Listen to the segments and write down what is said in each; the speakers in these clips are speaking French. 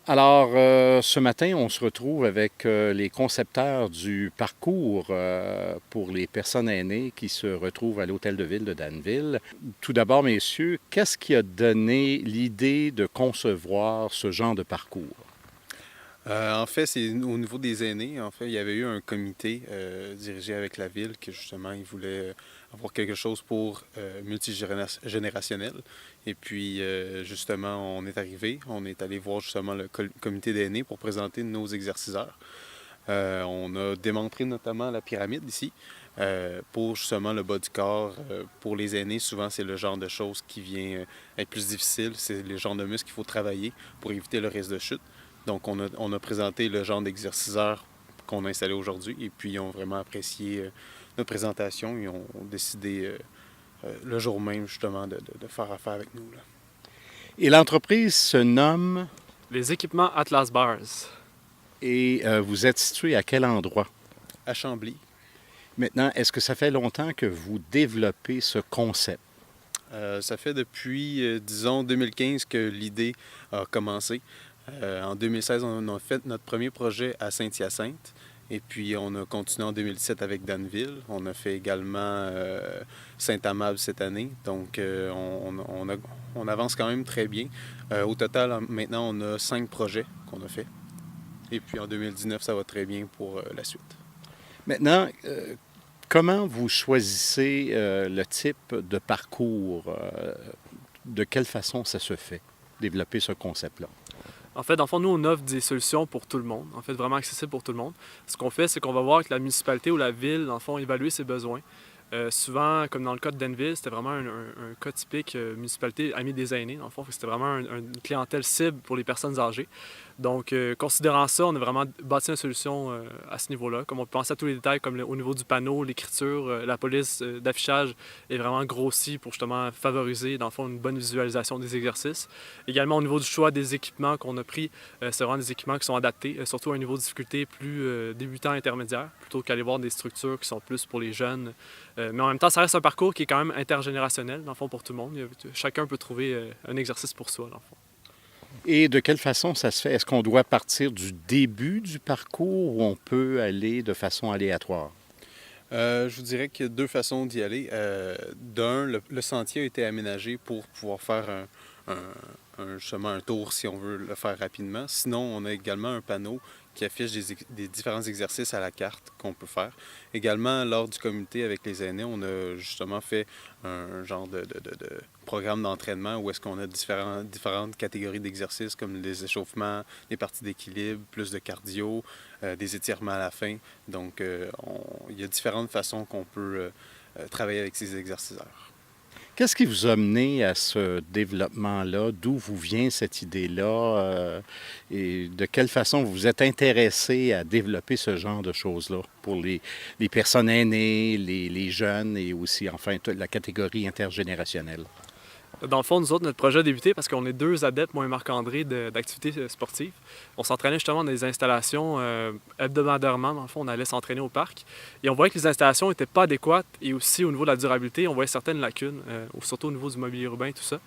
Alors, ce matin, on se retrouve avec les concepteurs du parcours pour les personnes aînées qui se retrouvent à l'Hôtel de Ville de Danville. Tout d'abord, messieurs, qu'est-ce qui a donné l'idée de concevoir ce genre de parcours? En fait, c'est au niveau des aînés. En fait, il y avait eu un comité dirigé avec la ville que justement, ils voulaient avoir quelque chose pour multigénérationnel. Et puis, justement, on est arrivé, on est allé voir justement le comité d'aînés pour présenter nos exerciceurs. On a démontré notamment la pyramide ici pour justement le bas du corps. Pour les aînés, souvent, c'est le genre de choses qui vient être plus difficile. C'est le genre de muscles qu'il faut travailler pour éviter le risque de chute. Donc, on a présenté le genre d'exerciceurs qu'on a installé aujourd'hui et puis ils ont vraiment apprécié notre présentation et ont décidé le jour même justement de faire affaire avec nous, là. Et l'entreprise se nomme Les équipements Atlas Bars. et vous êtes situé à quel endroit? À Chambly, Maintenant, est-ce que ça fait longtemps que vous développez ce concept? ça fait depuis, disons, 2015 que l'idée a commencé. En 2016, on a fait notre premier projet à Saint-Hyacinthe. Et puis, on a continué en 2017 avec Danville. On a fait également Saint-Amable cette année. Donc, on avance quand même très bien. Au total, maintenant, on a 5 projets qu'on a fait. Et puis, en 2019, ça va très bien pour la suite. Maintenant, comment vous choisissez le type de parcours? De quelle façon ça se fait, développer ce concept-là? En fait, dans le fond, nous, on offre des solutions pour tout le monde, en fait, vraiment accessibles pour tout le monde. Ce qu'on fait, c'est qu'on va voir avec la municipalité ou la ville, dans le fond, évaluer ses besoins. Souvent, comme dans le cas de Danville, c'était vraiment un cas typique municipalité amie des aînés, dans le fond. C'était vraiment une clientèle cible pour les personnes âgées. Donc, considérant ça, on a vraiment bâti une solution à ce niveau-là. Comme on peut penser à tous les détails, comme au niveau du panneau, l'écriture, la police d'affichage est vraiment grossie pour justement favoriser, dans le fond, une bonne visualisation des exercices. Également, au niveau du choix des équipements qu'on a pris, c'est vraiment des équipements qui sont adaptés, surtout à un niveau de difficulté plus débutant intermédiaire, plutôt qu'aller voir des structures qui sont plus pour les jeunes. Mais en même temps, ça reste un parcours qui est quand même intergénérationnel, dans le fond, pour tout le monde. Chacun peut trouver un exercice pour soi, dans le fond. Et de quelle façon ça se fait? Est-ce qu'on doit partir du début du parcours ou on peut aller de façon aléatoire? Je vous dirais qu'il y a deux façons d'y aller. D'un, le sentier a été aménagé pour pouvoir faire justement un tour si on veut le faire rapidement. Sinon, on a également un panneau qui affiche des différents exercices à la carte qu'on peut faire. Également, lors du comité avec les aînés, on a justement fait un genre de programme d'entraînement où est-ce qu'on a différentes catégories d'exercices comme les échauffements, les parties d'équilibre, plus de cardio, des étirements à la fin. Donc, il y a différentes façons qu'on peut travailler avec ces exerciceurs. Qu'est-ce qui vous a mené à ce développement-là? D'où vous vient cette idée-là? Et de quelle façon vous vous êtes intéressé à développer ce genre de choses-là pour les personnes aînées, les jeunes et aussi, enfin, toute la catégorie intergénérationnelle? Dans le fond, nous autres, notre projet a débuté parce qu'on est deux adeptes, moi et Marc-André, d'activités sportives. On s'entraînait justement dans des installations hebdomadairement. Dans le fond, on allait s'entraîner au parc. Et on voyait que les installations n'étaient pas adéquates et aussi au niveau de la durabilité, on voyait certaines lacunes, surtout au niveau du mobilier urbain, tout ça.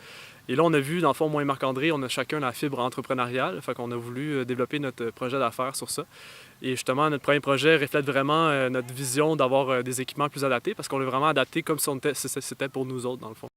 Et là, on a vu, dans le fond, moi et Marc-André, on a chacun la fibre entrepreneuriale. Fait qu'on a voulu développer notre projet d'affaires sur ça. Et justement, notre premier projet reflète vraiment notre vision d'avoir des équipements plus adaptés parce qu'on l'a vraiment adapté comme si c'était pour nous autres, dans le fond.